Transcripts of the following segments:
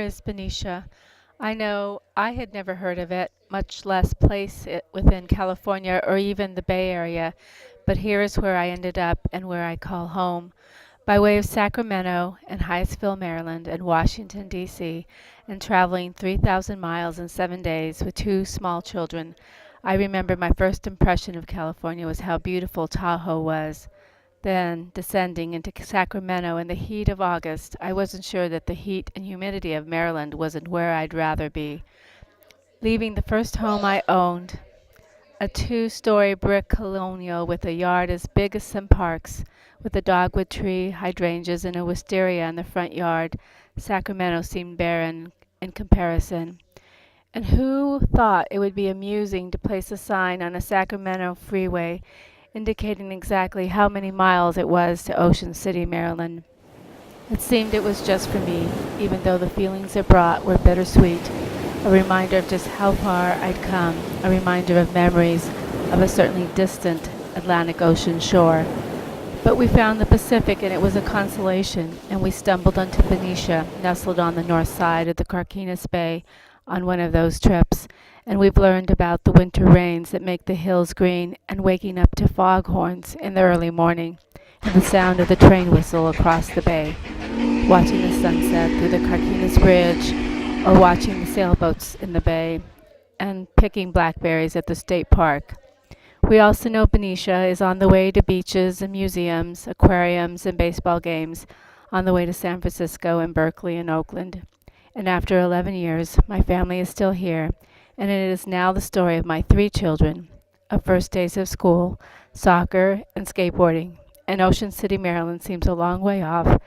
is Benicia? I know I had never heard of it, much less place it within California or even the Bay Area, but here is where I ended up and where I call home. By way of Sacramento and Hyattsville, Maryland, and Washington, D.C., and traveling 3,000 miles in 7 days with two small children, I remember my first impression of California was how beautiful Tahoe was. Then, descending into Sacramento in the heat of August, I wasn't sure that the heat and humidity of Maryland wasn't where I'd rather be. Leaving the first home I owned, a two-story brick colonial with a yard as big as some parks, with a dogwood tree, hydrangeas, and a wisteria in the front yard, Sacramento seemed barren in comparison. And who thought it would be amusing to place a sign on a Sacramento freeway indicating exactly how many miles it was to Ocean City, Maryland? It seemed it was just for me, even though the feelings it brought were bittersweet, a reminder of just how far I'd come, a reminder of memories of a certainly distant Atlantic Ocean shore. But we found the Pacific and it was a consolation, and we stumbled onto Benicia, nestled on the north side of the Carquinez Bay on one of those trips, and we've learned about the winter rains that make the hills green and waking up to foghorns in the early morning, and the sound of the train whistle across the bay, watching the sunset through the Carquinez Bridge, or watching the sailboats in the bay, and picking blackberries at the state park. We also know Benicia is on the way to beaches and museums, aquariums and baseball games, on the way to San Francisco and Berkeley and Oakland. And after 11 years, my family is still here, and it is now the story of my three children, of first days of school, soccer, and skateboarding. And Ocean City, Maryland seems a long way off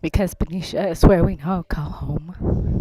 because Benicia is where we now call home.